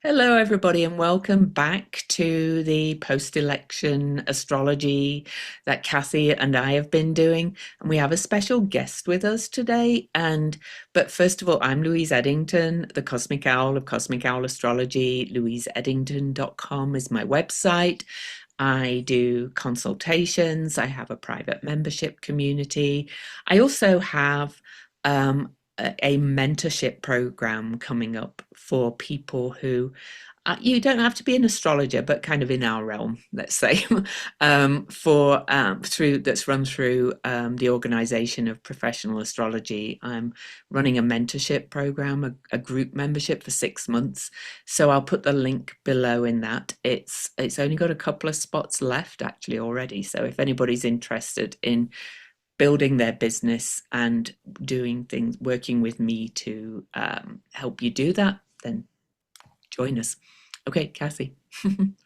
Hello, everybody, and welcome back to the post-election astrology that Kathy and I have been doing. And we have a special guest with us today. But first of all, I'm Louise Edington, the Cosmic Owl of Cosmic Owl Astrology. LouiseEdington.com is my website. I do consultations. I have a private membership community. I also have a mentorship program coming up for people who you don't have to be an astrologer, but kind of in our realm, let's say, for through that's run through the Organization of Professional Astrology. I'm running a mentorship program, a group membership for 6 months. So I'll put the link below in that. It's only got a couple of spots left actually already. So if anybody's interested in building their business and doing things, working with me to help you do that, then join us. Okay, Kathy. I'm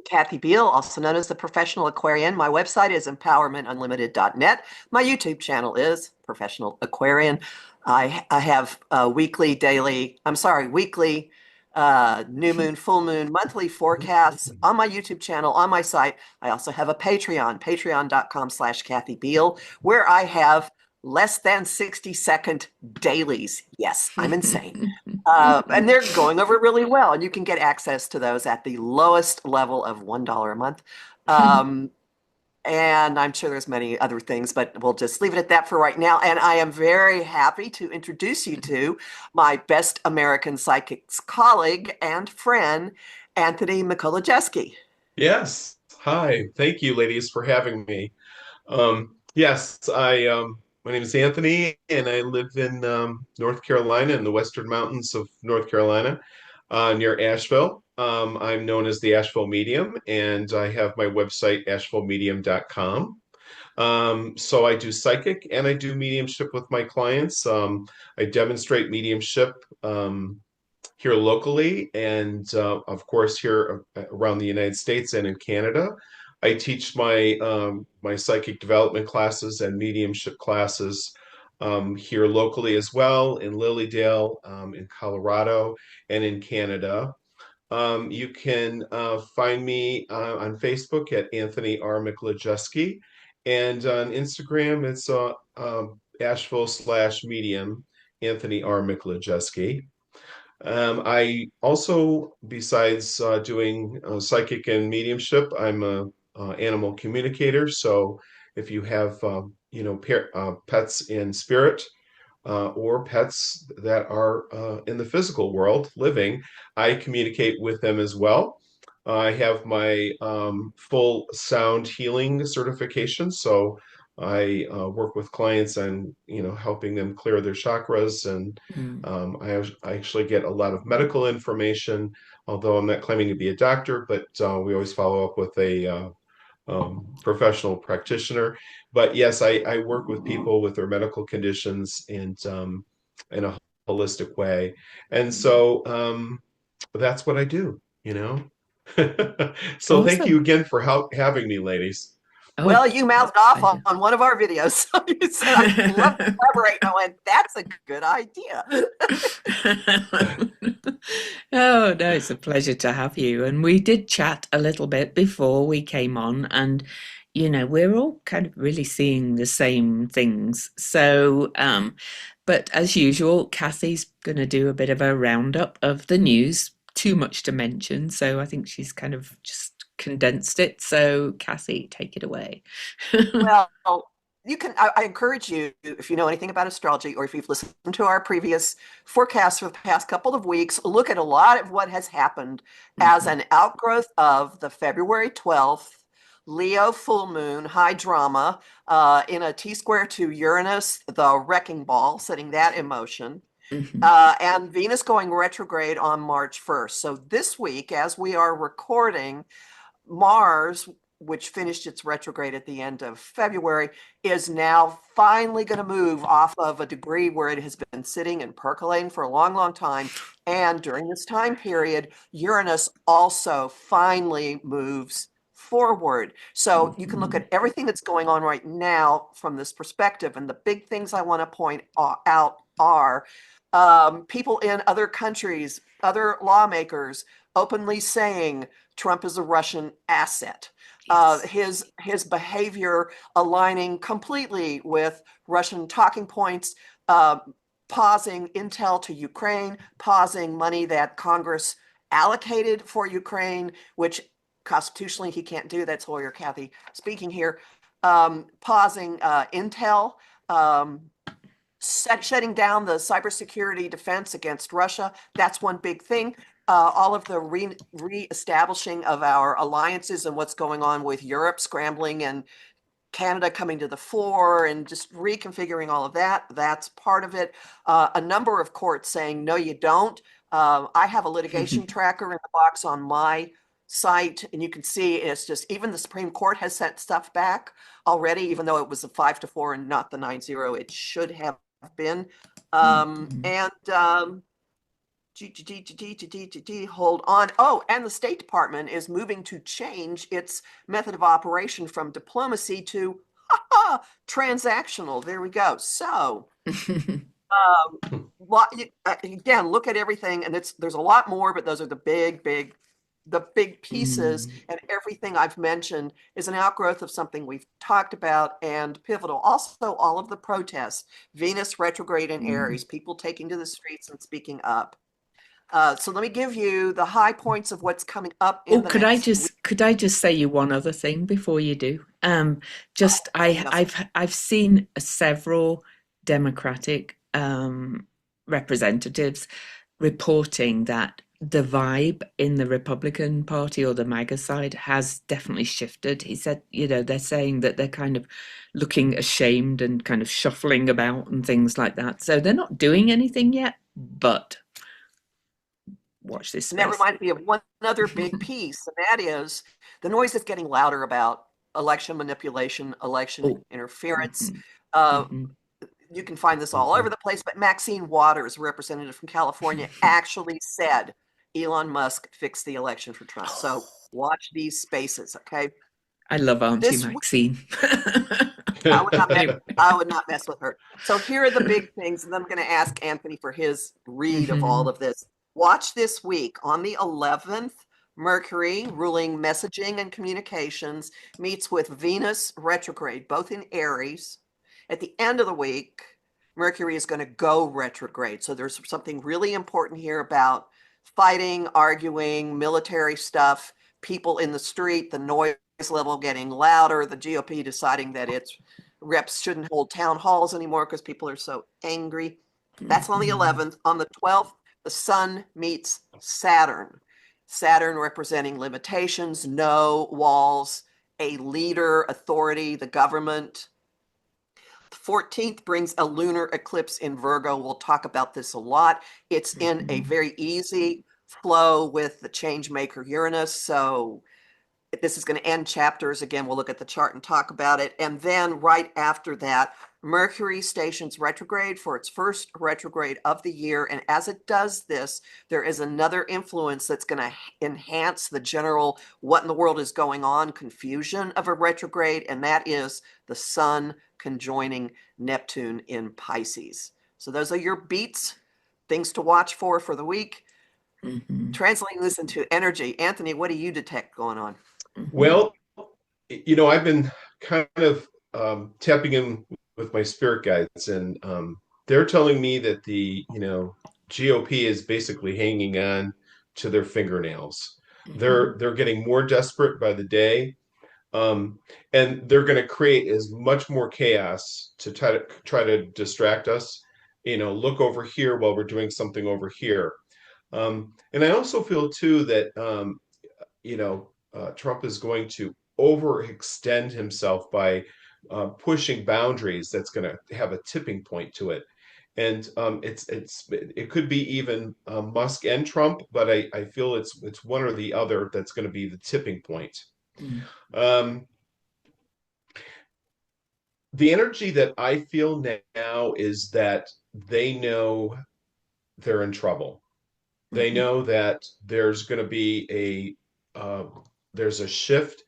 Kathy Beal, also known as the Professional Aquarian. My website is empowermentunlimited.net. My YouTube channel is Professional Aquarian. I have weekly, new moon, full moon, monthly forecasts on my YouTube channel, on my site. I also have a Patreon, patreon.com/Kathy Beal, where I have less than 60-second dailies. Yes, I'm insane. And they're going over really well. And you can get access to those at the lowest level of $1 a month. And I'm sure there's many other things, but we'll just leave it at that for right now. And I am very happy to introduce you to my best American psychics colleague and friend, Anthony Mikolojeski. Yes. Hi. Thank you, ladies, for having me. Yes, my name is Anthony, and I live in North Carolina, in the Western Mountains of North Carolina, near Asheville. I'm known as the Asheville Medium, and I have my website, asheville.medium.com. So I do psychic and I do mediumship with my clients. I demonstrate mediumship. Here locally, and of course here around the United States and in Canada. I teach my psychic development classes and mediumship classes here locally as well in Lilydale, in Colorado, and in Canada. You can find me on Facebook at Anthony R. Mikolojeski, and on Instagram it's Asheville/medium Anthony R. Mikolojeski. I also, besides doing psychic and mediumship, I'm a animal communicator. So if you have, pets in spirit or pets that are in the physical world living, I communicate with them as well. I have my full sound healing certification, so I work with clients and helping them clear their chakras, and Mm. I actually get a lot of medical information. Although I'm not claiming to be a doctor, but we always follow up with a professional practitioner. But yes, I work with people with their medical conditions and in a holistic way, and so that's what I do. So thank you Awesome. again for having me, ladies. Oh, Well, you mouthed it's a off pleasure. on one of our videos. So you said, I'd love to collaborate. And I went, that's a good idea. Oh, no, it's a pleasure to have you. And we did chat a little bit before we came on, and we're all kind of really seeing the same things. So, but as usual, Kathy's going to do a bit of a roundup of the news. Too much to mention, so I think she's kind of just condensed it. So, Kathy, take it away. Well, I encourage you, if you know anything about astrology or if you've listened to our previous forecasts for the past couple of weeks, look at a lot of what has happened as Mhm. an outgrowth of the February 12th Leo full moon, high drama, in a T square to Uranus, the wrecking ball, setting that in motion. Mhm. And Venus going retrograde on March 1st. So this week, as we are recording, Mars, which finished its retrograde at the end of February, is now finally going to move off of a degree where it has been sitting and percolating for a long, long time. And during this time period, Uranus also finally moves forward. So you can look Mhm. at everything that's going on right now from this perspective. And the big things I want to point out are. People in other countries, other lawmakers openly saying Trump is a Russian asset. Yes. His behavior aligning completely with Russian talking points, pausing intel to Ukraine, pausing money that Congress allocated for Ukraine, which constitutionally he can't do. That's lawyer Kathy speaking here. Pausing intel, shutting down the cybersecurity defense against Russia. That's one big thing. All of the re-establishing of our alliances and what's going on with Europe scrambling and Canada coming to the fore and just reconfiguring all of that. That's part of it. A number of courts saying, no, you don't. I have a litigation tracker in the box on my site, and you can see it's just even the Supreme Court has sent stuff back already, even though it was a 5-4 and not the 9-0. It should have been. Hold on. Oh, and the State Department is moving to change its method of operation from diplomacy to transactional. There we go. So again, look at everything, and there's a lot more, but those are the big pieces, and everything I've mentioned is an outgrowth of something we've talked about and pivotal. Also, all of the protests, Venus retrograde in Aries, people taking to the streets and speaking up. So let me give you the high points of what's coming up in the could I next week. could I just say you one other thing before you do? I've seen several Democratic representatives reporting that the vibe in the Republican Party or the MAGA side has definitely shifted. He said, they're saying that they're kind of looking ashamed and kind of shuffling about and things like that. So they're not doing anything yet, but watch this space. And that reminds me of one other big piece, and that is the noise is getting louder about election manipulation, election interference. You can find this all over the place, but Maxine Waters, representative from California, actually said Elon Musk fixed the election for Trump. So watch these spaces, okay? I love Auntie Maxine. I would not mess with her. So here are the big things, and I'm going to ask Anthony for his read of all of this. Watch this week. On the 11th, Mercury, ruling messaging and communications, meets with Venus retrograde, both in Aries. At the end of the week, Mercury is going to go retrograde. So there's something really important here about fighting, arguing, military stuff, people in the street, the noise level getting louder, the GOP deciding that its reps shouldn't hold town halls anymore because people are so angry. That's on the 11th. On the 12th, the Sun meets Saturn. Saturn representing limitations, no walls, a leader, authority, the government. The 14th brings a lunar eclipse in Virgo. We'll talk about this a lot. It's in a very easy flow with the change maker Uranus. So this is going to end chapters. Again, we'll look at the chart and talk about it. And then right after that, Mercury stations retrograde for its first retrograde of the year. And as it does this, there is another influence that's going to enhance the general what in the world is going on confusion of a retrograde. And that is the Sun conjoining Neptune in Pisces. So those are your beats, things to watch for the week. Translating this into energy. Anthony, what do you detect going on? Well, I've been kind of tapping in with my spirit guides, and they're telling me that the GOP is basically hanging on to their fingernails. They're getting more desperate by the day, and they're going to create as much more chaos to try to distract us. Look over here while we're doing something over here. And I also feel too that Trump is going to overextend himself by pushing boundaries that's going to have a tipping point to it. And it could be even Musk and Trump, but I feel it's one or the other that's going to be the tipping point. The energy that I feel now is that they know they're in trouble. They know that there's going to be there's a shift.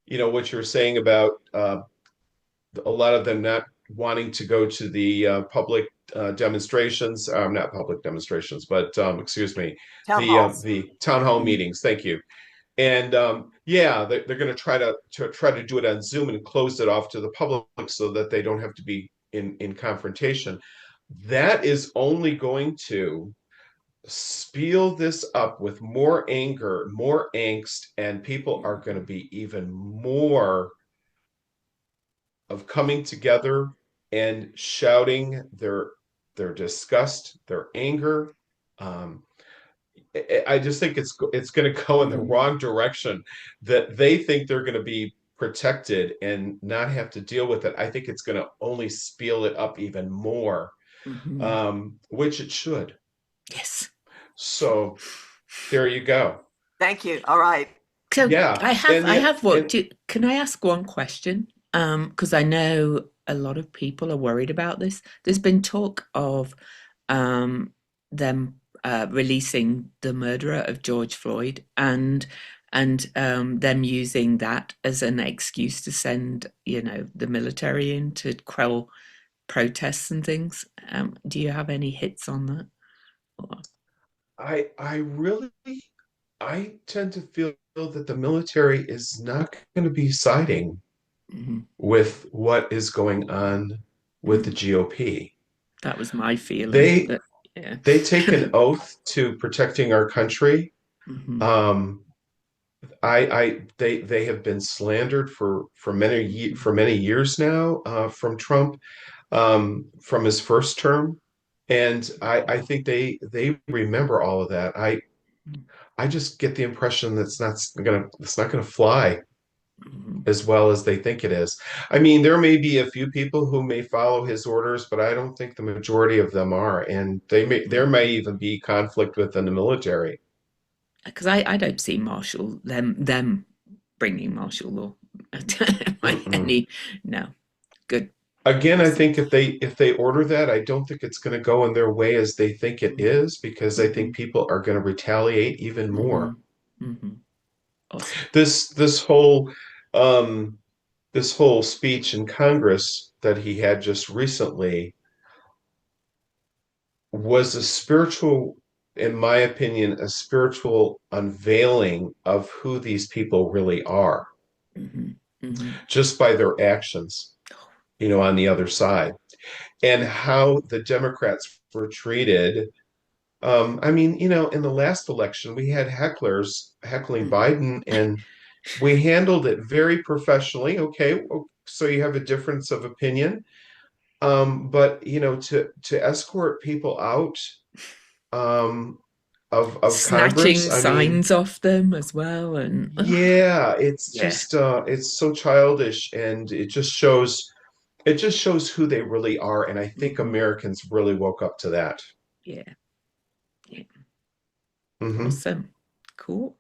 What you're saying about a lot of them not wanting to go to the public demonstrations, not public demonstrations, but excuse me, Town halls. the town hall Mm, meetings. Thank you. And yeah, they're going to try to do it on Zoom and close it off to the public so that they don't have to be in confrontation. That is only going to spiel this up with more anger, more angst, and people are going to be even more of coming together and shouting their disgust, their anger. Um, I just think it's going to go in the mm, wrong direction. That they think they're going to be protected and not have to deal with it. I think it's going to only spiel it up even more, mhm. which it should. Yes. So there you go. Thank you. All right. So Yeah, I have what and do can I ask one question? Because I know a lot of people are worried about this. There's been talk of um them releasing the murderer of George Floyd and them using that as an excuse to send, the military in to quell protests and things. Do you have any hits on that? Or, I really I tend to feel that the military is not going to be siding mhm, with what is going on with the mm. GOP. That was my feeling, They but yeah. they take an oath to protecting our country. Mhm, Um, they have been slandered for many years now from Trump, from his first term, and I think they remember all of that. mhm, I just get the impression that it's not gonna fly mhm, as well as they think it is. I mean, there may be a few people who may follow his orders, but I don't think the majority of them are, and there may mhm. even be conflict within the military. Because I don't see them bringing martial law. Mm-mm. Any no good. Again, I Awesome. think if they order that, I don't think it's going to go in their way as they think it is, because I Mm-hmm, think people are going to retaliate even mm-hmm, more. mm-hmm. Awesome. This this whole um, this whole speech in Congress that he had just recently was a spiritual, in my opinion, a spiritual unveiling of who these people really are, Mm-hmm, mm-hmm, just by their actions, on the other side, and how the Democrats were treated. I mean, in the last election, we had hecklers heckling mm-hmm, Biden, and we handled it very professionally. Okay, so you have a difference of opinion, but to escort people out um, of Congress, snatching I mean, signs off them as well, and yeah, it's yeah. just it's so childish, and it just shows who they really are, and I think Mm-hmm, Americans really woke up to that. yeah, yeah. Hmm. Awesome. Cool.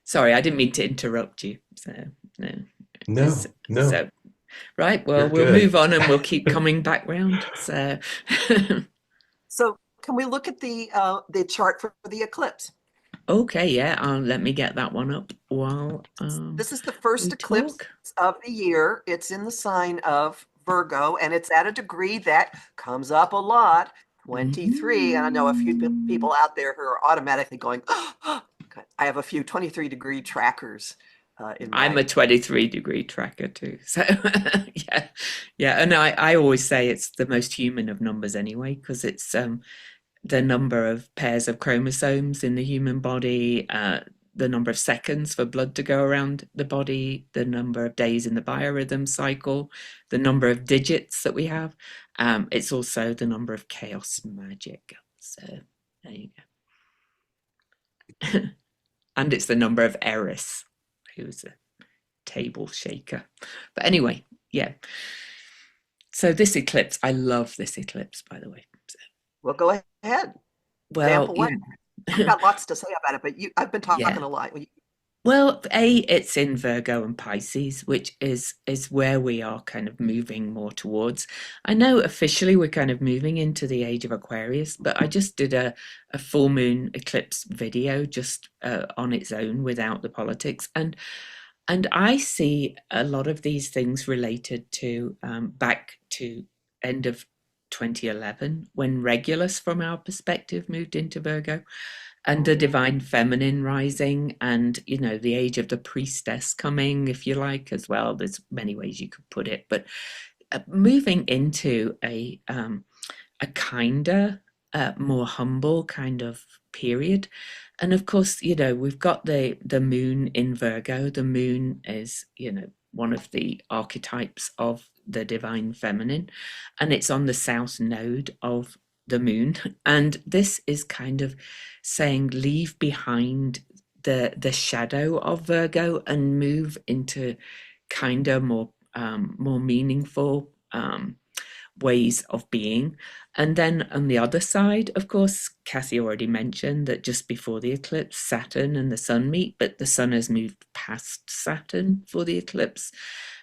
Sorry, I didn't mean to interrupt you. So no. No, no, So right, well, you're we'll good. move on and we'll keep coming back round. So, So can we look at the chart for the eclipse? okay, yeah, let me get that one up while This is the first we eclipse talk. of the year. It's in the sign of Virgo, and it's at a degree that comes up a lot, 23. And I know a few Mhm. people out there who are automatically going, oh, I have a few 23-degree trackers in I'm my. a 23-degree tracker too. So, yeah, yeah. And I always say it's the most human of numbers anyway, because it's the number of pairs of chromosomes in the human body, the number of seconds for blood to go around the body, the number of days in the biorhythm cycle, the number of digits that we have. It's also the number of chaos magic. So there you go. And it's the number of Eris, who's a table shaker. But anyway, yeah. So this eclipse, I love this eclipse, by the way. So, Well, go ahead, vamp well, away. I've got lots to say about it, but I've been yeah. talking a lot. Well, it's in Virgo and Pisces, which is where we are kind of moving more towards. I know officially we're kind of moving into the age of Aquarius, but I just did a full moon eclipse video just on its own without the politics, and I see a lot of these things related to back to end of 2011 when Regulus, from our perspective, moved into Virgo, and the divine feminine rising, and the age of the priestess coming, if you like, as well. There's many ways you could put it, but moving into a kinder, more humble kind of period. And of course, we've got the moon in Virgo. The moon is, one of the archetypes of the divine feminine, and it's on the south node of the moon. And this is kind of saying leave behind the shadow of Virgo and move into kinder, more meaningful ways of being. And then on the other side, of course, Cassie already mentioned that just before the eclipse, Saturn and the sun meet, but the sun has moved past Saturn for the eclipse.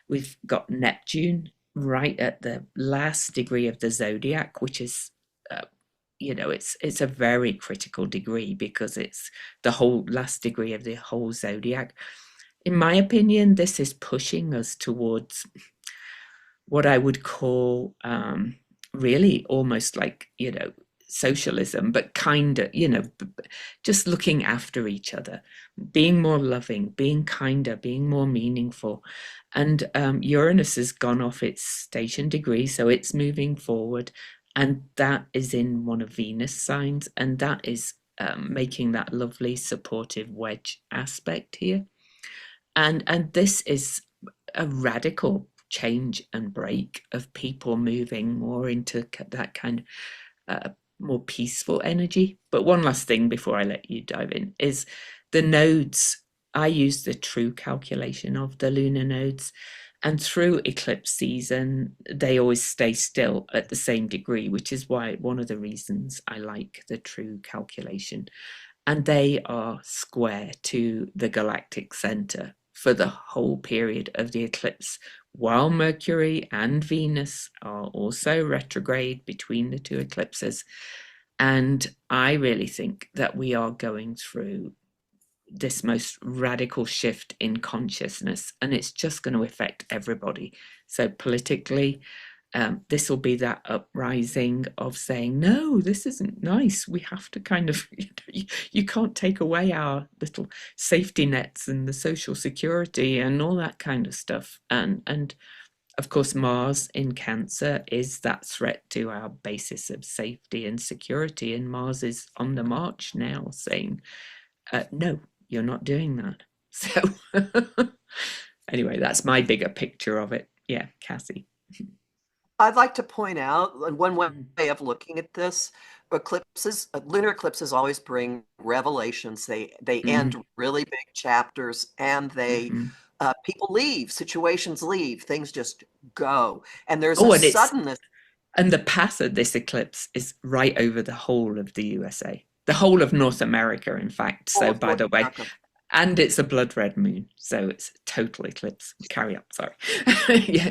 We've got Neptune right at the last degree of the zodiac, which is it's a very critical degree because it's the whole last degree of the whole zodiac. In my opinion, this is pushing us towards what I would call really almost like, socialism, but kind of, just looking after each other, being more loving, being kinder, being more meaningful. And Uranus has gone off its station degree, so it's moving forward. And that is in one of Venus signs, and that is making that lovely supportive wedge aspect here. And this is a radical change and break of people moving more into that kind of more peaceful energy. But one last thing before I let you dive in is the nodes. I use the true calculation of the lunar nodes, and through eclipse season they always stay still at the same degree, which is why one of the reasons I like the true calculation. And they are square to the galactic center for the whole period of the eclipse, while Mercury and Venus are also retrograde between the two eclipses. And I really think that we are going through this most radical shift in consciousness, and it's just going to affect everybody. So politically, this will be that uprising of saying, no, this isn't nice. We have to kind of, you can't take away our little safety nets and the social security and all that kind of stuff. And of course, Mars in Cancer is that threat to our basis of safety and security. And Mars is on the march now saying, no, you're not doing that. So anyway, that's my bigger picture of it. Yeah, Cassie. I'd like to point out one way of looking at this: eclipses, lunar eclipses always bring revelations. They end really big chapters, and they people leave, situations leave, things just go, and there's a suddenness. And the path of this eclipse is right over the whole of the USA, the whole of North America, in fact. So, by the way, and it's a blood red moon, so it's a total eclipse. Carry on, sorry. Yeah.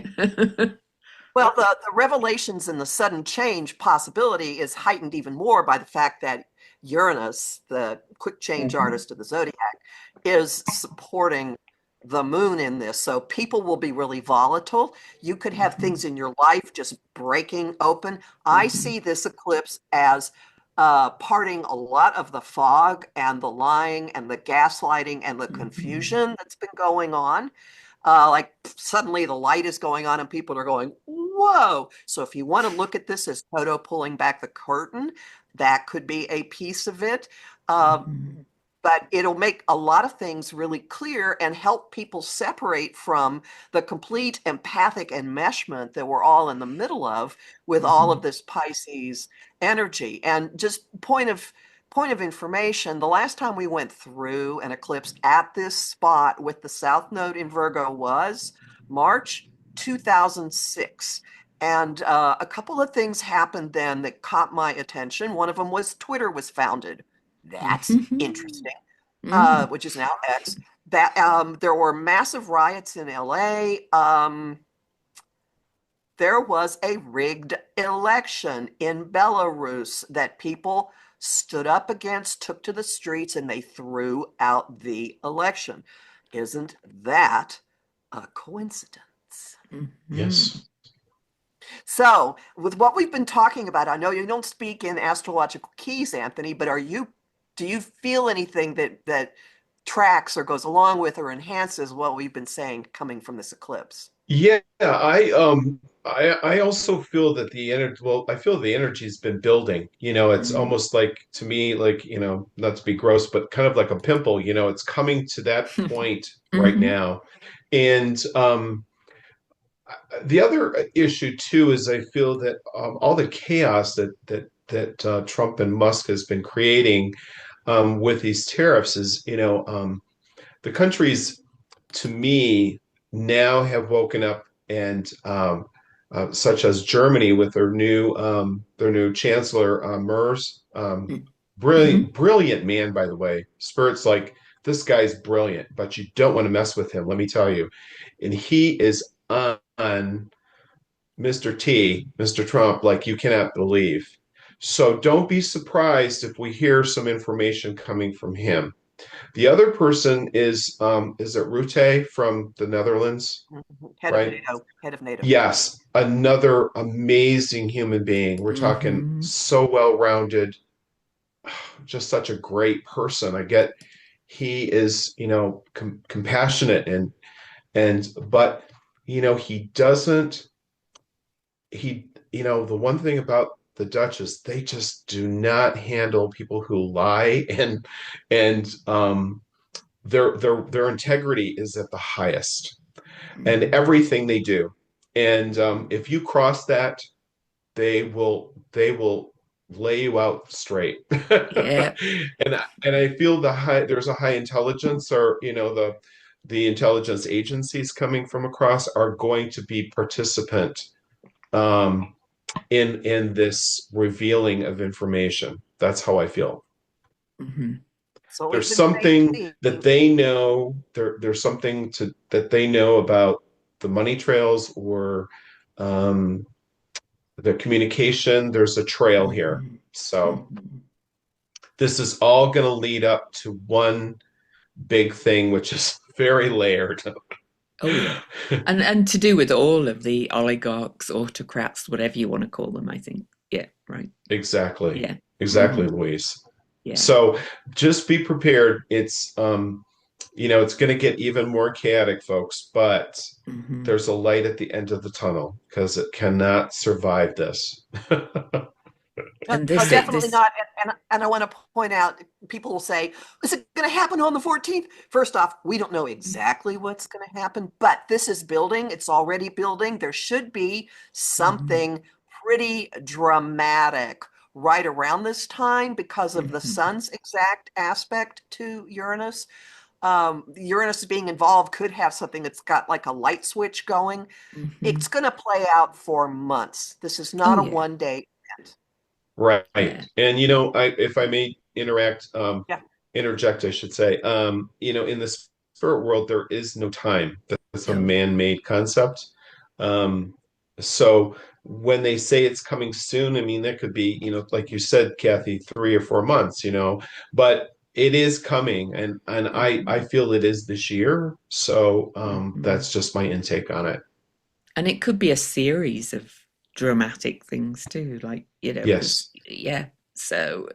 Well, the revelations and the sudden change possibility is heightened even more by the fact that Uranus, the quick change artist of the zodiac, is supporting the moon in this. So people will be really volatile. You could have things in your life just breaking open. I see this eclipse as parting a lot of the fog and the lying and the gaslighting and the confusion that's been going on. Like suddenly the light is going on and people are going, whoa. So if you want to look at this as Toto pulling back the curtain, that could be a piece of it. But it'll make a lot of things really clear and help people separate from the complete empathic enmeshment that we're all in the middle of with all of this Pisces energy. And just point of information, the last time we went through an eclipse at this spot with the South Node in Virgo was March 2006. And a couple of things happened then that caught my attention. One of them was Twitter was founded. That's interesting, which is now X. That there were massive riots in LA. There was a rigged election in Belarus that people stood up against, took to the streets, and they threw out the election. Isn't that a coincidence? Yes. So, with what we've been talking about, I know you don't speak in astrological keys, Anthony, but do you feel anything that tracks or goes along with or enhances what we've been saying coming from this eclipse? Yeah, I also feel that the energy, well, I feel the energy's been building. It's Mm, almost like, to me, like, not to be gross, but kind of like a pimple. It's coming to that point right hmm now. And the other issue too is I feel that all the chaos that Trump and Musk has been creating with these tariffs is, the countries, to me, now have woken up, and such as Germany with their new chancellor, Merz, hmm brilliant man, by the way. Spirit's like, this guy's brilliant, but you don't want to mess with him, let me tell you. And he is on Mr. T, Mr. Trump, like you cannot believe. So don't be surprised if we hear some information coming from him. The other person is it Rutte from the Netherlands, Head of right? NATO, head of NATO. Yes, another amazing human being. We're talking hmm so well-rounded, just such a great person. I get he is, compassionate, and but he doesn't the one thing about the Dutch is they just do not handle people who lie, and their integrity is at the highest, and everything they do. And if you cross that, they will lay you out straight. Yeah. And I feel there's a high intelligence, or the intelligence agencies coming from across are going to be participant um, in this revealing of information. That's how I feel. hmm So we've There's been something that saying, they know. There's something that they know about the money trails, or um, the communication. There's a trail here. hmm So hmm this is all going to lead up to one big thing, which is very layered. Oh yeah. And to do with all of the oligarchs, autocrats, whatever you want to call them, I think. Yeah, right. Exactly. Yeah. Exactly, hmm Louise. Yeah. So just be prepared. It's going to get even more chaotic, folks, but hmm there's a light at the end of the tunnel because it cannot survive this. no, And definitely this not. And I want to point out, people will say, is it going to happen on the 14th? First off, we don't know exactly what's going to happen, but this is building. It's already building. There should be hmm something pretty dramatic right around this time because of the hmm sun's exact aspect to Uranus. Uranus being involved could have something that's got like a light switch going. hmm It's going to play out for months. This is Oh not a yeah. 1 day event. Right. Yeah. And if I may Yeah. interject, I should say, in the spirit world, there is no time. That's a Oh yeah. man-made concept. Um, so when they say it's coming soon, I mean, that could be, like you said, Kathy, 3 or 4 months, but it is coming, and I hmm feel it is this year. So hmm that's just my intake on it. And it could be a series of dramatic things too, like, because, Yes. yeah. So,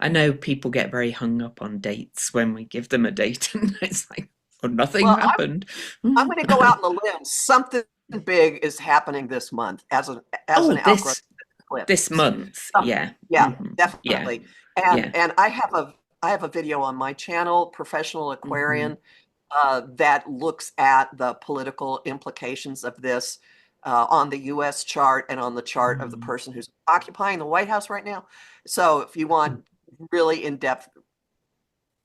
I know people get very hung up on dates when we give them a date, and it's like, well, nothing Well, happened. I'm going to go out on a limb. Something big is happening this month as an Oh, outgrowth this of the eclipse. this month, Something. yeah. Yeah, Yeah. definitely. And Yeah. and I have a video on my channel, Professional hmm Aquarian, that looks at the political implications of this on the U.S. chart and on the chart of the hmm person who's occupying the White House right now. So if you want really in-depth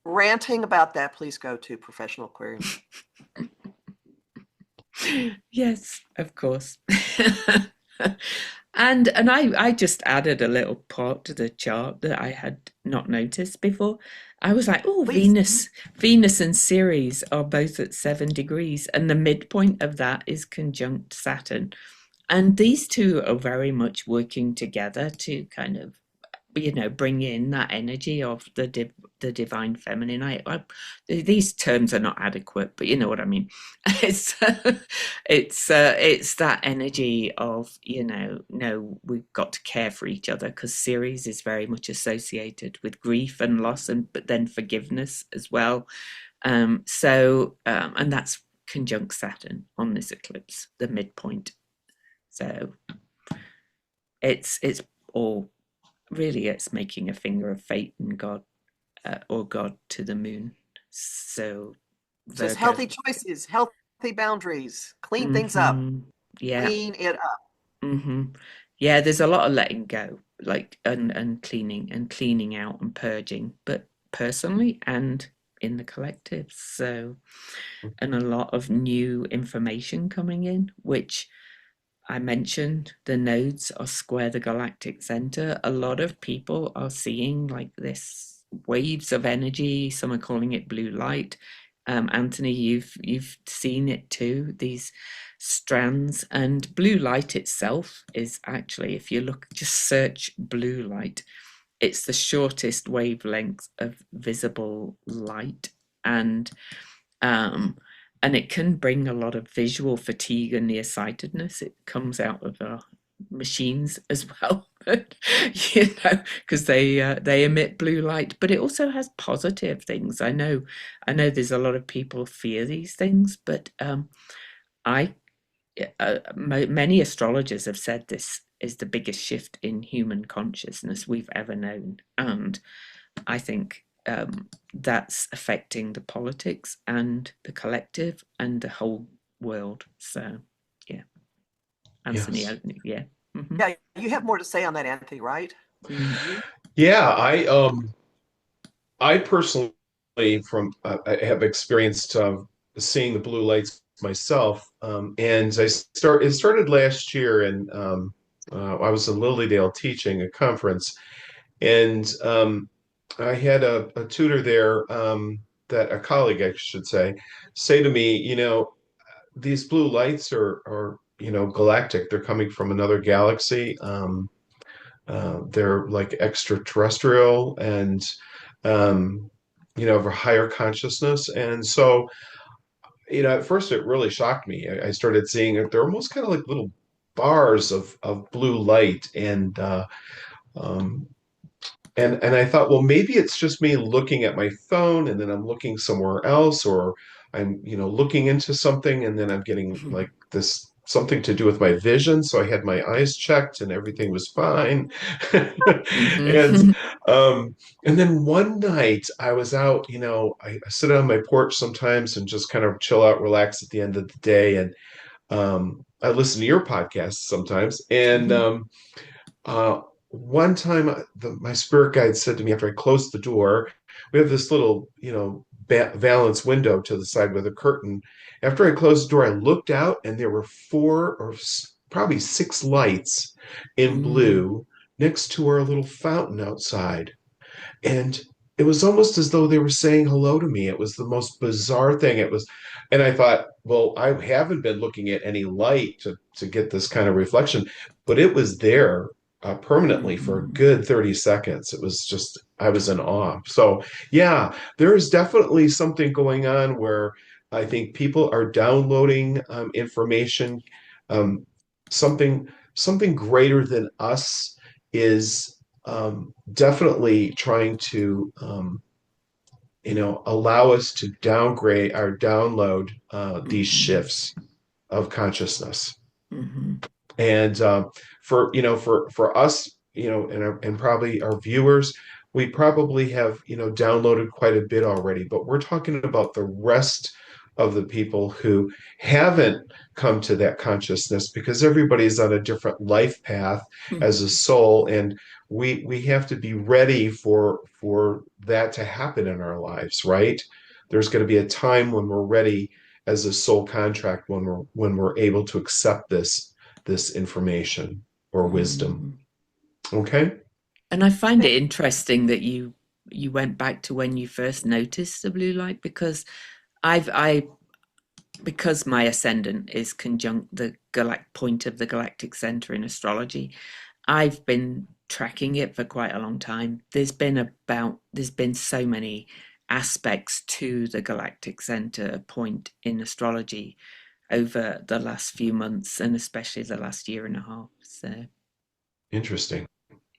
ranting about that, please go to Professional Aquarian. Yes, of course. And I just added a little part to the chart that I had not noticed before. I was like, oh, Please. Venus and Ceres are both at 7 degrees, and the midpoint of that is conjunct Saturn. And these two are very much working together to kind of bring in that energy of the divine feminine. These terms are not adequate, but you know what I mean. It's it's that energy of, no, we've got to care for each other, because Ceres is very much associated with grief and loss, and but then forgiveness as well. And that's conjunct Saturn on this eclipse, the midpoint. So it's all really, it's making a finger of fate and God, or God to the moon. So It says Virgo. healthy choices, healthy boundaries, clean things up, Hmm. Yeah. clean it up. Hmm. Yeah, there's a lot of letting go, like, and cleaning out and purging, but personally and in the collective. So, and a lot of new information coming in, which I mentioned the nodes are square the galactic center. A lot of people are seeing like this waves of energy. Some are calling it blue light. Anthony, you've seen it too. These strands, and blue light itself is actually, if you look, just search blue light, it's the shortest wavelength of visible light, and um, and it can bring a lot of visual fatigue and nearsightedness. It comes out of our machines as well, because they emit blue light, but it also has positive things. I know there's a lot of people fear these things, but I many astrologers have said this is the biggest shift in human consciousness we've ever known, and I think that's affecting the politics and the collective and the whole world. So, yeah, Anthony, Yes. yeah. Hmm. Yeah, you have more to say on that, Anthony, right? Mm. Yeah, I personally I have experienced seeing the blue lights myself, and it started last year, and I was in Lilydale teaching a conference, and I had a tutor there, that a colleague, I should say to me, these blue lights are galactic. They're coming from another galaxy. They're like extraterrestrial, and um, of a higher consciousness. And so, at first it really shocked me. I started seeing it. They're almost kind of like little bars of blue light, um, and I thought, well, maybe it's just me looking at my phone, and then I'm looking somewhere else, or I'm, looking into something, and then I'm getting like this something to do with my vision. So I had my eyes checked, and everything was fine. And Hmm. um, and then one night I was out, I sit on my porch sometimes and just kind of chill out, relax at the end of the day, and I listen to your podcast sometimes, and Hmm. one time, my spirit guide said to me after I closed the door, we have this little, valance window to the side with a curtain. After I closed the door, I looked out, and there were four or probably six lights in Mm. blue next to our little fountain outside. And it was almost as though they were saying hello to me. It was the most bizarre thing. And I thought, well, I haven't been looking at any light to get this kind of reflection, but it was there permanently for a Mm. good 30 seconds. It was just, I was in awe. So, yeah, there is definitely something going on where I think people are downloading information. Um, something greater than us is definitely trying to allow us to downgrade or download these Hmm. shifts of consciousness. Hmm. And for us, and probably our viewers, we probably have downloaded quite a bit already, but we're talking about the rest of the people who haven't come to that consciousness, because everybody's on a different life path as a soul, and we have to be ready for that to happen in our lives, right? There's going to be a time when we're ready as a soul contract, when we're able to accept this information or wisdom. Hmm. Okay. And I find it interesting that you went back to when you first noticed the blue light, because I because my ascendant is conjunct the point of the galactic center in astrology. I've been tracking it for quite a long time. There's been so many aspects to the galactic center point in astrology over the last few months and especially the last year and a half. So Interesting.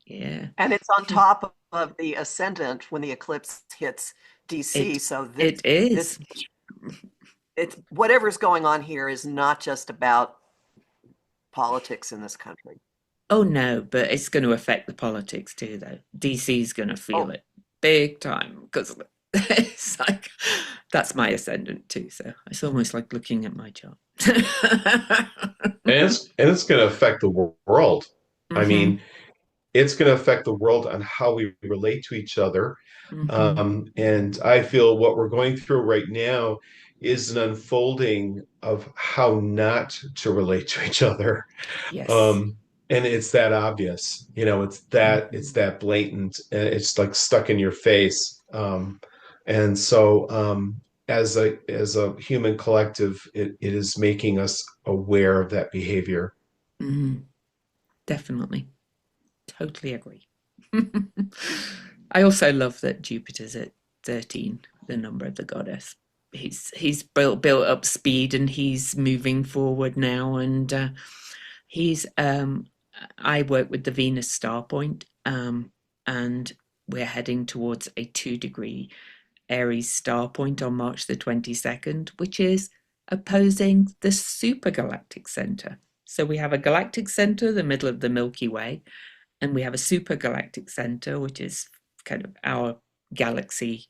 yeah, And it's on top of the ascendant when the eclipse hits DC. it So it this is. it's whatever's going on here is not just about politics in this country. Oh no, but it's going to affect the politics too, though. DC's going to feel Oh, it big time because it's like that's my ascendant too. So it's almost like looking at my chart. And it's going to affect the world. I Hmm. mean, it's going to affect the world on how we relate to each other. Hmm. And I feel what we're going through right now is an unfolding of how not to relate to each other. Yes. Um, and it's that obvious, it's Hmm. that blatant, it's like stuck in your face. And so as a human collective, it is making us aware of that behavior. Hmm. Definitely. Totally agree. I also love that Jupiter's at 13, the number of the goddess. He's built up speed and he's moving forward now and he's I work with the Venus star point and we're heading towards a 2-degree Aries star point on March the 22nd, which is opposing the supergalactic center. So we have a galactic center, the middle of the Milky Way, and we have a supergalactic center, which is kind of our galaxy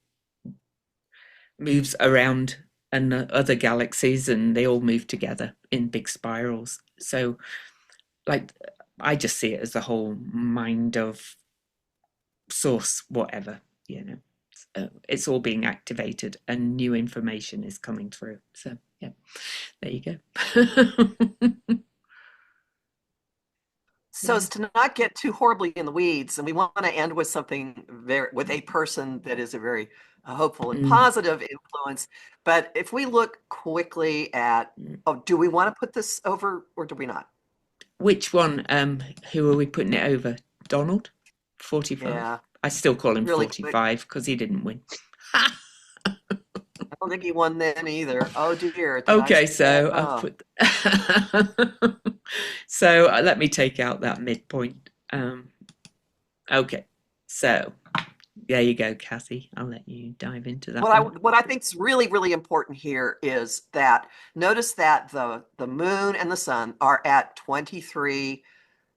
moves around and other galaxies, and they all move together in big spirals. So, like, I just see it as the whole mind of source, whatever, you know. It's all being activated and new information is coming through. So, yeah, there you go. so Yeah. as to not get too horribly in the weeds, and we want to end with something with a person that is a very hopeful and Mm, positive influence. But if we look quickly at, mm. oh, do we want to put this over or do we not? Which one? Who are we putting it over? Donald? 45? Yeah, I still call him really quick. 45 because he didn't win. I don't think he won then either. Oh dear, did I Okay, say that? so I've Oh, put. So let me take out that midpoint. Okay, so there you go, Kathy. I'll let you dive into that one. what I think is really important here is that notice that the moon and the sun are at 23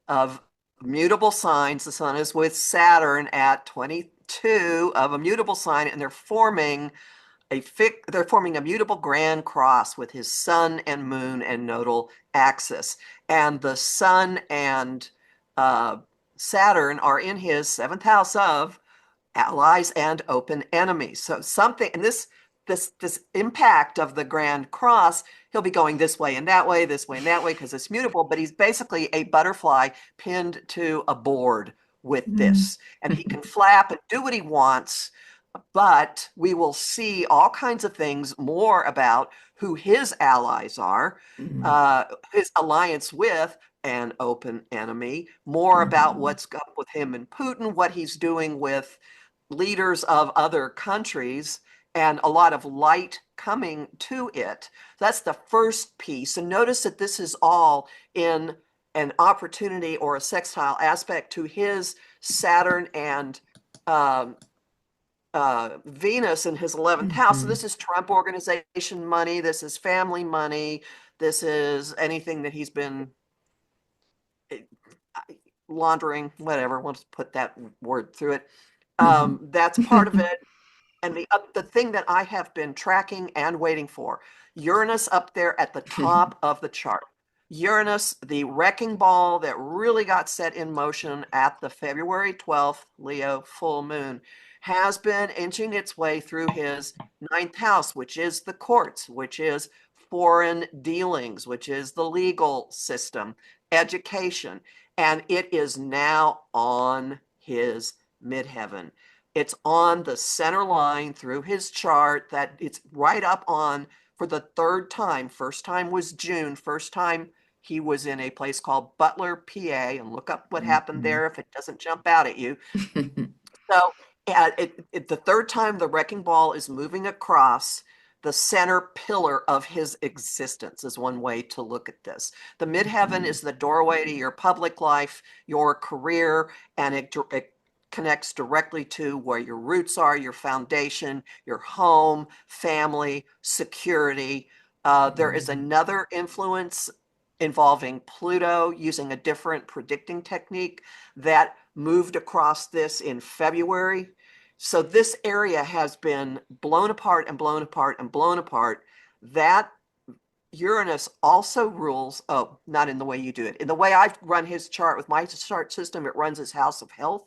of mutable signs. The sun is with Saturn at 22 of a mutable sign, and they're forming a mutable grand cross with his sun and moon and nodal axis. And the sun and uh, Saturn are in his seventh house of allies and open enemies. So something, and this impact of the grand cross, he'll be going this way and that way, this way and that way, because it's mutable, but he's basically a butterfly pinned to a board with Mm. this. And he can flap and do what he wants, but we will see all kinds of things more about who his allies are, Mm. his alliance with an open enemy, more about Mhm. what's up with him and Putin, what he's doing with leaders of other countries, and a lot of light coming to it. That's the first piece. And notice that this is all in an opportunity or a sextile aspect to his Saturn and um, Venus in his 11th house. So Mhm. this is Trump organization money. This is family money. This is anything that he's been eh, laundering, whatever. We'll just put that word through it. Mhm. That's part of it. And the thing that I have been tracking and waiting for, Uranus up there at the top of the chart. Uranus, the wrecking ball that really got set in motion at the February 12th Leo full moon, has been inching its way through his ninth house, which is the courts, which is foreign dealings, which is the legal system, education. And it is now on his midheaven. It's on the center line through his chart that it's right up on for the third time. First time was June, first time He was in a place called Butler, PA, and look up what happened Mhm. there if it doesn't jump out at you. So the third time the wrecking ball is moving across, the center pillar of his existence is one way to look at this. The midheaven is the doorway to your public life, your career, and it connects directly to where your roots are, your foundation, your home, family, security. There is another influence involving Pluto using a different predicting technique that moved across this in February. So this area has been blown apart and blown apart and blown apart. That Uranus also rules, oh, not in the way you do it. In the way I run his chart with my chart system, it runs his house of health.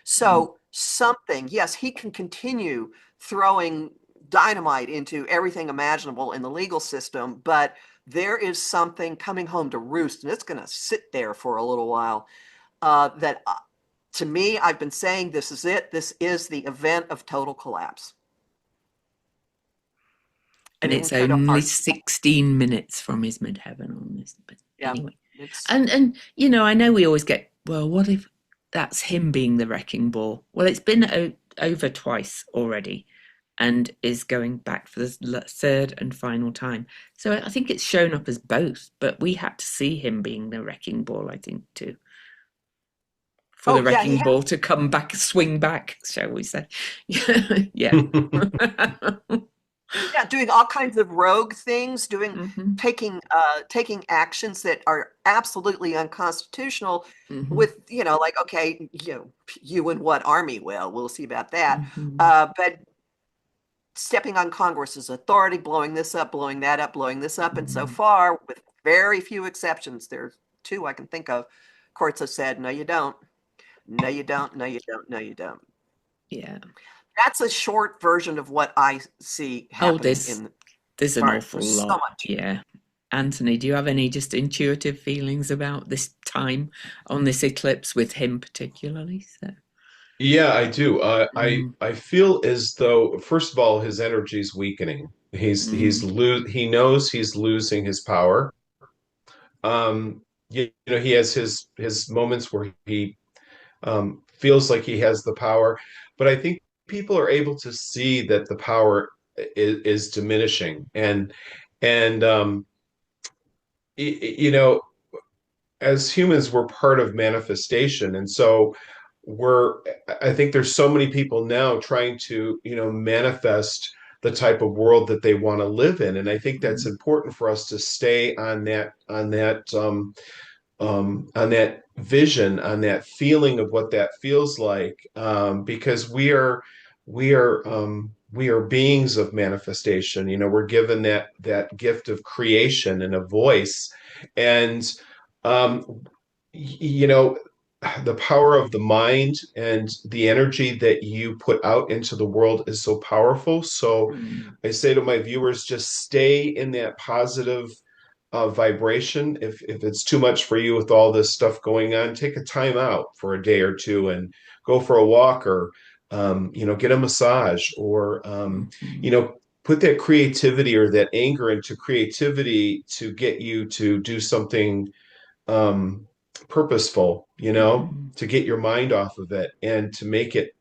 So something, yes, he can continue throwing dynamite into everything imaginable in the legal system, but there is something coming home to roost, and it's going to sit there for a little while. That to me, I've been saying this is it. This is the event of total collapse. And it's only 16 minutes from his midheaven on this. But anyway, and you know, I know we always get, well, what if that's him being the wrecking ball? Well, it's been over twice already and is going back for the third and final time. So I think it's shown up as both, but we had to see him being the wrecking ball, I think, too. For the wrecking ball to come back, swing back, shall we say. Yeah. Yeah, doing all kinds of rogue things, taking actions that are absolutely unconstitutional with, you know, like, okay, you and what army? Well, we'll see about that. But stepping on Congress's authority, blowing this up, blowing that up, blowing this up. And so far, with very few exceptions, there's two I can think of, courts have said, no, you don't. No, you don't. No, you don't. No, you don't. Yeah. That's a short version of what I see happening there's an awful lot. So much. Yeah. Anthony, do you have any just intuitive feelings about this time on this eclipse with him particularly? So. Yeah, I do. I feel as though, first of all, his energy is weakening. He knows he's losing his power. You know, he has his moments where he feels like he has the power, but I think people are able to see that the power is diminishing, and you know, as humans, we're part of manifestation, and so I think there's so many people now trying to, you know, manifest the type of world that they want to live in, and I think that's important for us to stay on that vision, on that feeling of what that feels like, because we are beings of manifestation. You know, we're given that gift of creation and a voice, and you know, the power of the mind and the energy that you put out into the world is so powerful. So I say to my viewers, just stay in that positive vibration. If it's too much for you with all this stuff going on, take a time out for a day or two and go for a walk, or you know, get a massage, or you know, put that creativity or that anger into creativity to get you to do something purposeful, you know, to get your mind off of it and to make it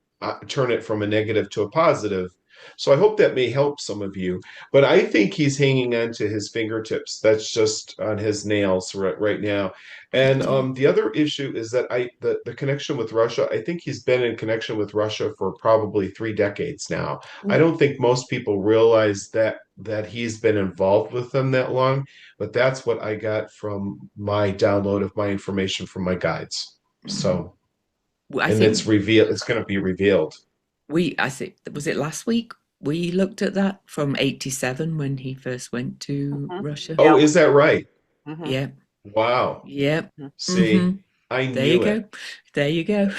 turn it from a negative to a positive. So I hope that may help some of you. But I think he's hanging on to his fingertips. That's just on his nails right now. And the other issue is that the connection with Russia, I think he's been in connection with Russia for probably 3 decades now. I don't think most people realize that he's been involved with them that long, but that's what I got from my download of my information from my guides. So, and it's revealed, it's going to be revealed. I think, was it last week? We looked at that from 87 when he first went to Russia. Oh, is that right? Yeah. Wow. Yep. See, I knew it. There you go.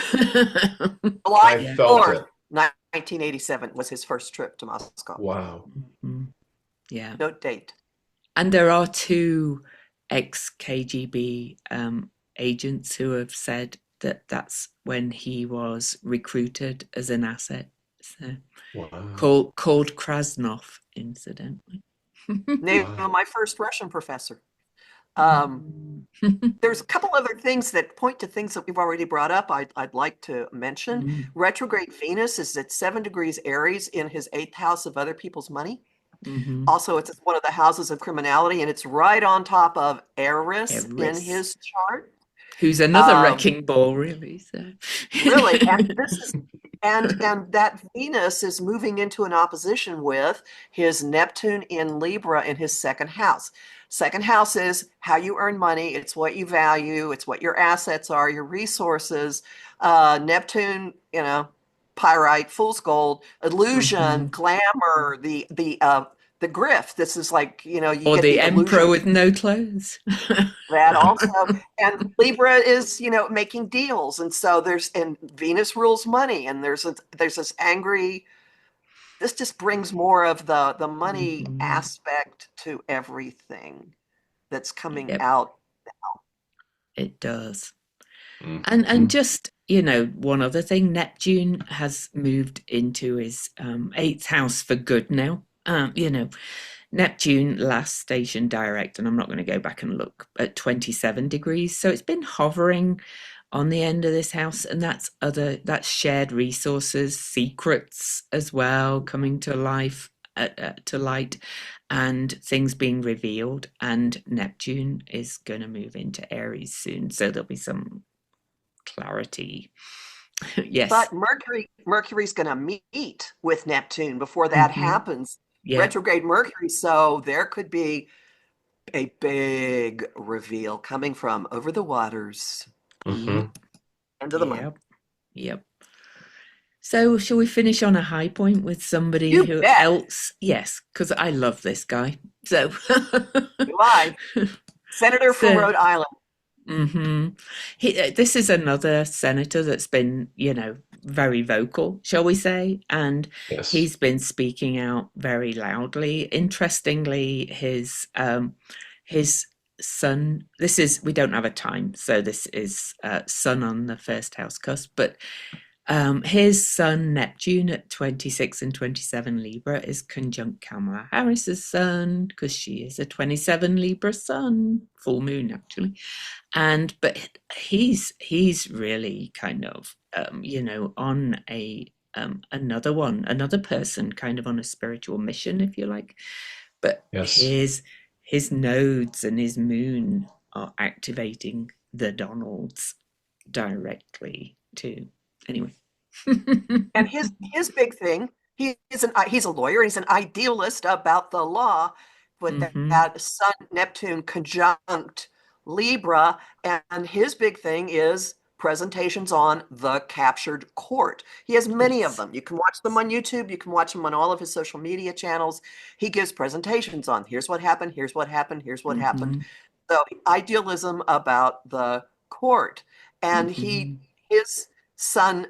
I felt it. 1987 was his first trip to Moscow. Wow. Yeah. Note date. And there are 2 ex-KGB agents who have said that that's when he was recruited as an asset. So, called Krasnov, incidentally. Name of my first Russian professor. Um, Mm. there's a couple other things that point to things that we've already brought up. I'd like to mention. Mm. Retrograde Venus is at 7 degrees Aries in his eighth house of other people's money. Hmm. Also, it's one of the houses of criminality, and it's right on top of Eris in Eris, his chart. who's another Um, wrecking ball, really. So, really, and this is and that Venus is moving into an opposition with his Neptune in Libra in his second house. Second house is how you earn money. It's what you value. It's what your assets are, your resources. Neptune, pyrite, fool's gold, illusion, hmm. glamour, the grift. This is like, you Or get the the illusion emperor with no clothes. that also. And Libra is, making deals. And so and Venus rules money. And there's this angry, this just brings more of the money Hmm. aspect to everything that's coming Yep, out. it does. And Mhm. just, one other thing, Neptune has moved into his eighth house for good now. Neptune last station direct, and I'm not going to go back and look, at 27 degrees. So it's been hovering on the end of this house, and that's shared resources, secrets as well coming to life, to light, and things being revealed. And Neptune is going to move into Aries soon, so there'll be some clarity. Yes. But Mercury's going to meet with Neptune before that Hmm. happens. Yeah. Retrograde Mercury. So there could be a big reveal coming from over the waters. Mhm. Yep. End of the month. Yep. Yep. So, shall we finish on a high point with somebody You who bet. else? Yes, because I love this guy. So, Do I. Senator from so Rhode Island. hmm this is another senator that's been, very vocal, shall we say, and Yes. he's been speaking out very loudly. Interestingly, his son. This is we don't have a time, so this is sun on the first house cusp, but his son Neptune at 26 and 27 Libra is conjunct Kamala Harris's sun because she is a 27 Libra sun, full moon actually. But he's really kind of on another person kind of on a spiritual mission, if you like. But Yes. his nodes and his moon are activating the Donalds directly too. Anyway. And his big thing, he's a lawyer, he's an idealist about the law, with Hmm. that Sun Neptune conjunct Libra, and his big thing is presentations on the captured court. He has many of Yes. them. You can watch them on YouTube, you can watch them on all of his social media channels. He gives presentations on here's what happened, here's what happened, here's what happened. Hmm. So idealism about the court. And Hmm. his sun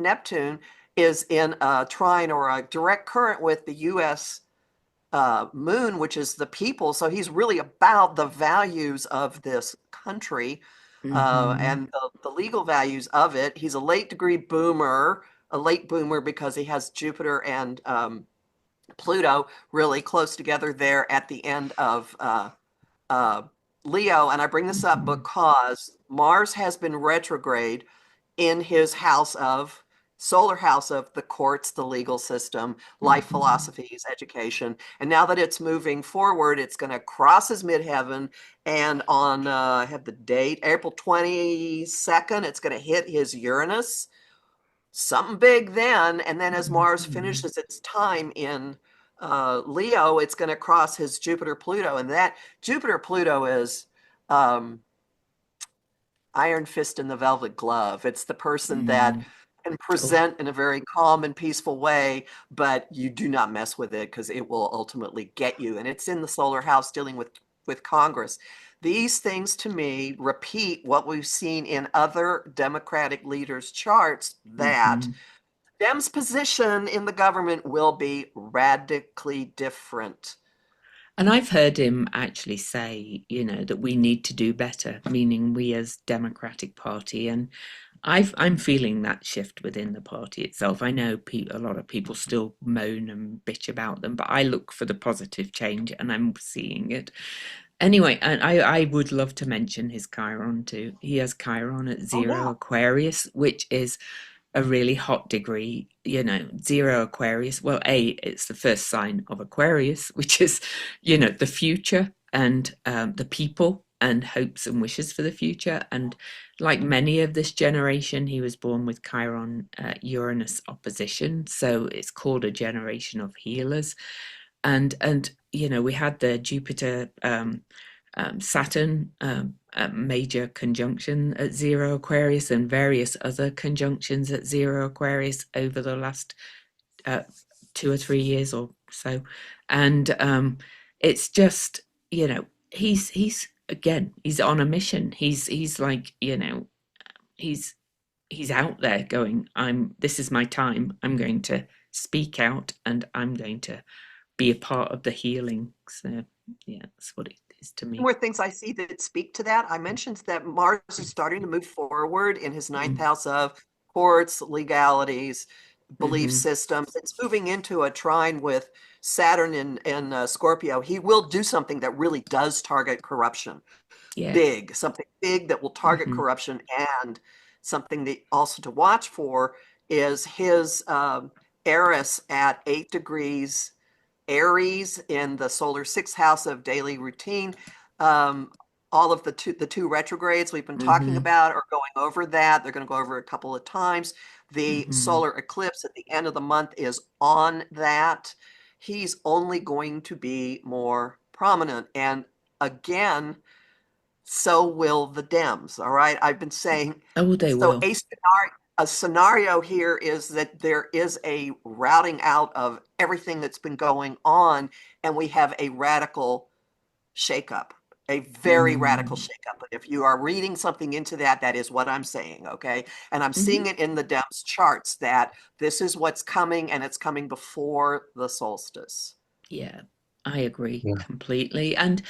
Neptune is in a trine or a direct current with the U.S. Moon, which is the people. So he's really about the values of this country Hmm. and the legal values of it. He's a late boomer because he has Jupiter and Pluto really close together there at the end of uh, Leo. And I bring this up Hmm. because Mars has been retrograde in his solar house of the courts, the legal system, life Hmm. philosophies, education. And now that it's moving forward, it's going to cross his midheaven. And I have the date, April 22nd, it's going to hit his Uranus. Something big then. And then as Mars Hmm. finishes its time in Leo, it's going to cross his Jupiter Pluto. And that Jupiter Pluto is um, iron fist in the velvet glove. It's the person that Hmm. can Oh, present in a very calm and peaceful way, but you do not mess with it because it will ultimately get you. And it's in the solar house dealing with Congress. These things to me repeat what we've seen in other Democratic leaders' charts that hmm. Dem's position in the government will be radically different. And I've heard him actually say, that we need to do better, meaning we as Democratic Party. And I'm feeling that shift within the party itself. I know a lot of people still moan and bitch about them, but I look for the positive change, and I'm seeing it. Anyway, and I would love to mention his Chiron too. He has Chiron at Oh zero yeah. Aquarius, which is a really hot degree, zero Aquarius. Well, it's the first sign of Aquarius, which is, the future and the people and hopes and wishes for the future. And like many of this generation, he was born with Chiron Uranus opposition. So it's called a generation of healers. And we had the Jupiter Saturn major conjunction at zero Aquarius and various other conjunctions at zero Aquarius over the last 2 or 3 years or so. And it's just, he's again, he's on a mission. He's like, he's he's out there going, this is my time. I'm going to speak out and I'm going to be a part of the healing. So yeah, that's what it is to me. More things I see that speak to that. I mentioned that Mars is starting to move forward in his ninth house of courts, legalities, belief systems. It's moving into a trine with Saturn in Scorpio. He will do something that really does target corruption. Yeah. Something big that will target corruption. And something that also to watch for is his Eris at 8 degrees Aries in the solar sixth house of daily routine. All of the two retrogrades we've been talking about are going over that. They're going to go over a couple of times. The solar eclipse at the end of the month is on that. He's only going to be more prominent. And again, so will the Dems. All right. I've been saying, Oh, they so will. a scenario here is that there is a routing out of everything that's been going on, and we have a radical shakeup, a very radical shakeup. But if you are reading something into that, that is what I'm saying, okay? And I'm seeing it in the Dems charts that this is what's coming, and it's coming before the solstice. Yeah, I agree Yeah. completely. And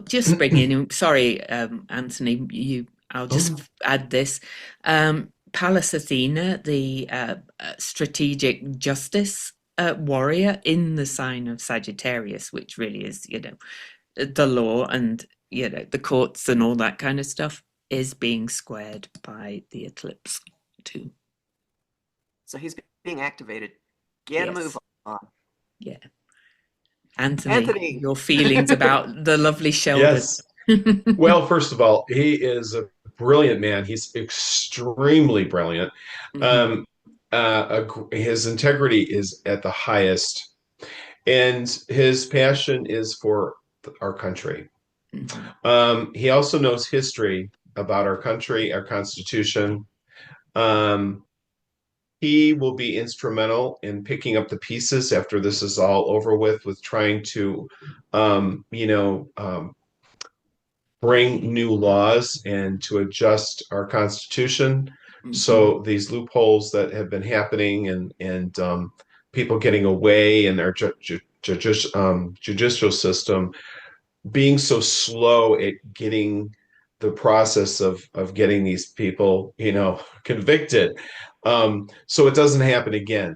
just bringing in, sorry, Anthony, I'll Oh, just no. add this. Pallas Athena, the strategic justice warrior in the sign of Sagittarius, which really is, the law and, the courts and all that kind of stuff, is being squared by the eclipse too. So he's being activated. Get a move Yes. on. Yeah. Anthony, Anthony. your feelings about the lovely Sheldon. Yes. Well, first of all, he is a brilliant man. He's extremely brilliant. Hmm. Um, his integrity is at the highest, and his passion is for our country. Hmm. He also knows history about our country, our Constitution. Um, he will be instrumental in picking up the pieces after this is all over with trying to, um, you know, um, bring new laws and to adjust our Constitution. Hmm. So these loopholes that have been happening and people getting away in our judicial system being so slow at getting the process of getting these people, convicted. So it doesn't happen again.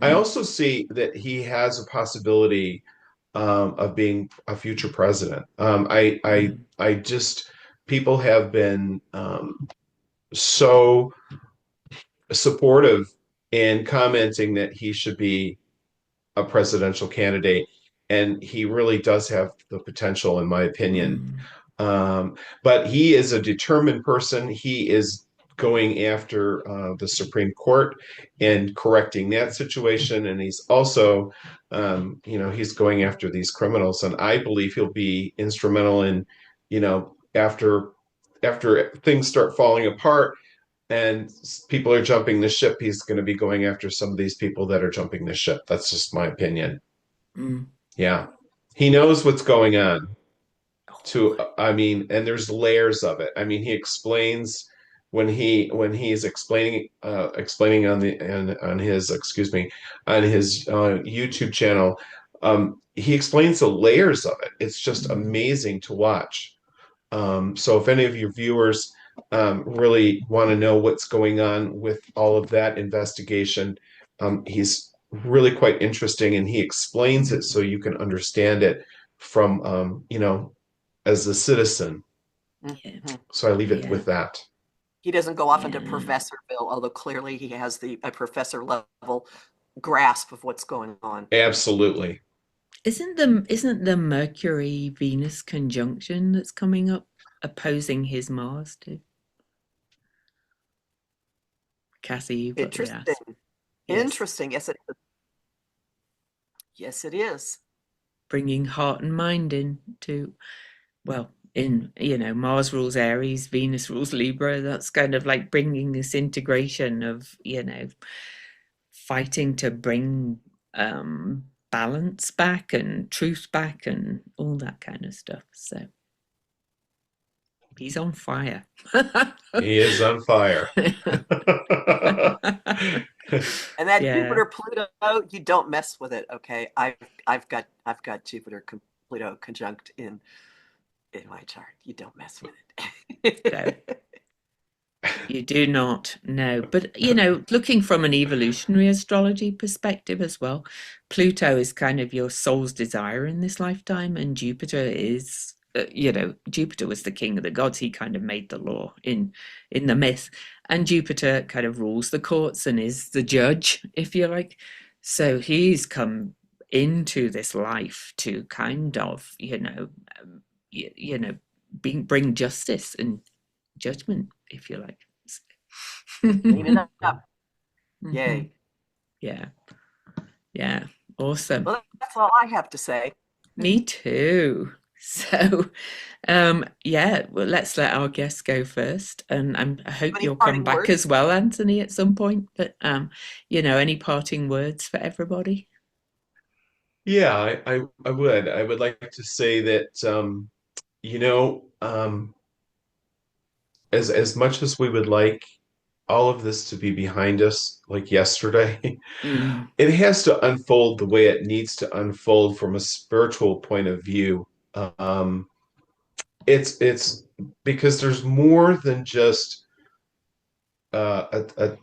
I Hmm. also see that he has a possibility of being a future president. Yeah. I just people have been so supportive and commenting that he should be a presidential candidate, and he really does have the potential, in my opinion. Mm. But he is a determined person. He is going after the Supreme Court and correcting that situation, and he's also, he's going after these criminals, and I believe he'll be instrumental in, after things start falling apart and people are jumping the ship, he's going to be going after some of these people that are jumping the ship. That's just my opinion. Mm. Yeah. He knows what's going on Oh. I mean, and there's layers of it. I mean, he explains when he's explaining on his, excuse me, on his YouTube channel, he explains the layers of it. It's just Mm. amazing to watch. So if any of your viewers really want to know what's going on with all of that investigation, he's really quite interesting and he explains it Mm. so you can understand it from, as a citizen. Yeah. So I leave it Yeah. with that. He doesn't go off into Yeah. Professorville, although clearly he has a professor level grasp of what's going on. Absolutely. Isn't the Mercury Venus conjunction that's coming up opposing his Mars too? Cassie, you've got the ask. Interesting. Yes. Interesting. Yes, it is. Yes, it is. Bringing heart and mind in to, well, in, Mars rules Aries, Venus rules Libra. That's kind of like bringing this integration of, fighting to bring balance back and truth back and all that kind of stuff. So he's on fire. He is on fire. And that Yeah. Jupiter Pluto, you don't mess with it. Okay, I've got Jupiter Pluto conjunct in my chart. You don't mess with No, it. you do not. No. But, looking from an evolutionary astrology perspective as well, Pluto is kind of your soul's desire in this lifetime, and Jupiter is. Jupiter was the king of the gods. He kind of made the law in the myth, and Jupiter kind of rules the courts and is the judge, if you like. So he's come into this life to kind of, bring justice and judgment, if you like. Clean it up. Mhm. Yay. Yeah, yeah, awesome. Well, that's all I have to say. Me too. So, yeah, well, let's let our guests go first, and I hope Any you'll come parting back words? as well, Anthony, at some point. But any parting words for everybody? Yeah, I would. I would like to say that you know, as much as we would like all of this to be behind us, like yesterday, Mm, it has to unfold the way it needs to unfold from a spiritual point of view. Um, it's because there's more than just the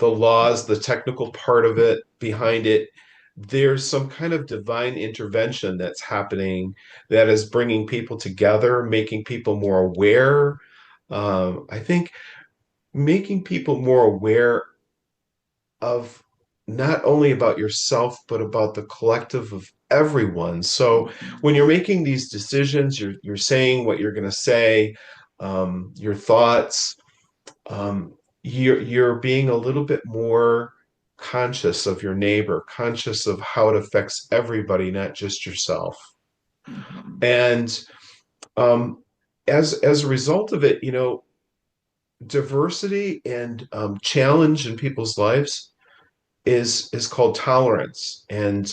laws, the technical part of it behind it. There's some kind of divine intervention that's happening that is bringing people together, making people more aware. I think making people more aware of not only about yourself, but about the collective of everyone. So mhm, when you're making these decisions, you're saying what you're going to say, your thoughts. You're being a little bit more conscious of your neighbor, conscious of how it affects everybody, not just yourself. mhm, And um, as a result of it, diversity and challenge in people's lives is called tolerance. And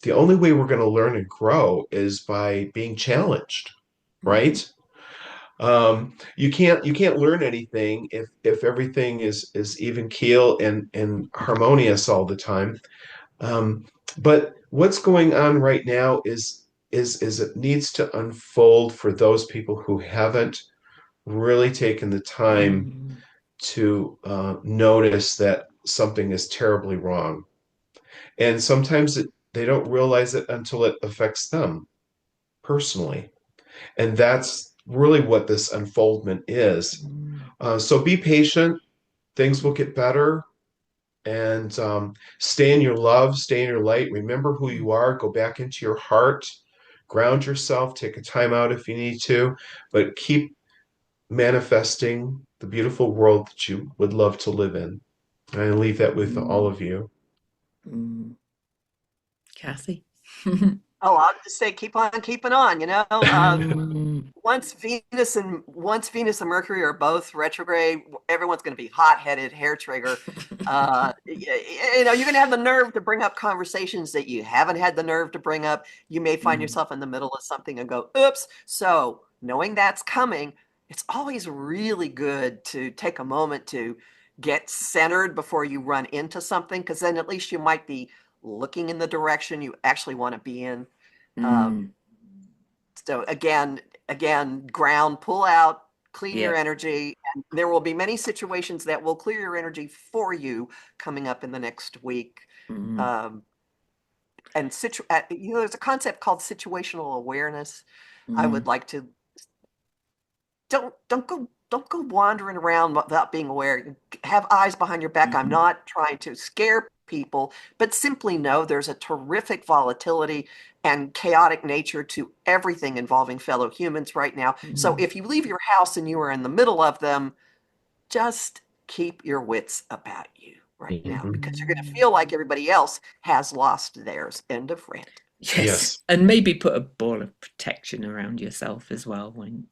the only way we're going to learn and grow is by being challenged, mhm, right? You can't learn anything if everything is even keel and harmonious all the time. But what's going on right now is it needs to unfold for those people who haven't really taken the time mhm, to notice that something is terribly wrong. And sometimes they don't realize it until it affects them personally. And that's really what this unfoldment is. mhm, So be patient. Things will get better. And stay in your love, stay in your light. Remember who you are. Go back into your heart. Ground yourself. Take a time out if you need to. But keep manifesting the beautiful world that you would love to live in. And I leave that with all mhm, of you. mhm. Kathy? Oh, I'll just say keep on keeping on, Mm, once Venus and Mercury are both retrograde, everyone's going to be hot-headed, hair trigger. You're going to have the nerve to bring up conversations that you haven't had the nerve to bring up. You may find mm, yourself in the middle of something and go, oops. So knowing that's coming, it's always really good to take a moment to get centered before you run into something, because then at least you might be looking in the direction you actually want to be in. Um, mm. so again, ground, pull out, clean your Yep. energy. And there will be many situations that will clear your energy for you coming up in the next week. Mm, Um, and there's a concept called situational awareness. I Mm, would like to don't go wandering around without being aware. Have eyes behind your back. I'm mhm, not trying to scare people, but simply know there's a terrific volatility and chaotic nature to everything involving fellow humans right now. So mm, if you leave your house and you are in the middle of them, just keep your wits about you right now, Mhm. because you're going to mm. feel like everybody else has lost theirs. End of rant. Yes, Yes. and maybe put a ball of protection around yourself as well when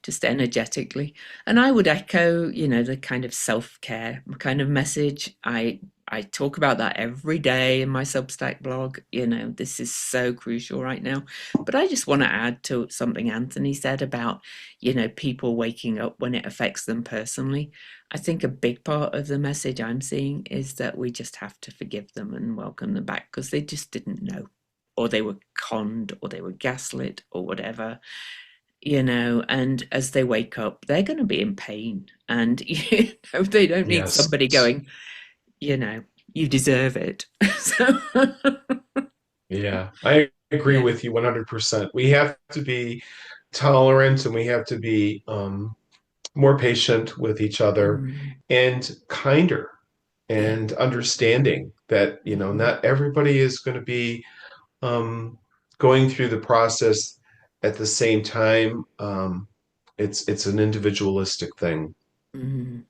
just energetically. And I would echo, the kind of self-care kind of message. I talk about that every day in my Substack blog. This is so crucial right now. But I just want to add to something Anthony said about, people waking up when it affects them personally. I think a big part of the message I'm seeing is that we just have to forgive them and welcome them back because they just didn't know, or they were conned, or they were gaslit, or whatever, and as they wake up, they're going to be in pain. And, they don't need Yes. somebody going, you know, you deserve it. So, Yeah. I agree yeah. with you 100%. We have to be tolerant and we have to be more patient with each other Mm, and kinder yeah. and understanding that, Mhm, not everybody is going to be um, going through the process at the same time. It's an individualistic thing. mhm.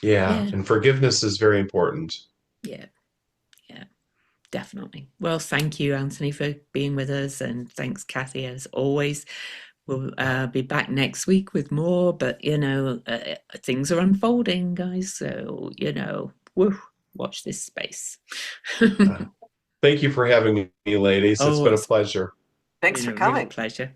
Yeah, Yeah. and forgiveness is very important. Yeah. Yeah. Definitely. Well, thank you, Anthony, for being with us. And thanks, Kathy, as always. We'll be back next week with more, but things are unfolding, guys. So, woo, watch this space. Thank you for having me, ladies. It's Oh, been a it's pleasure. Thanks been for a real coming. pleasure.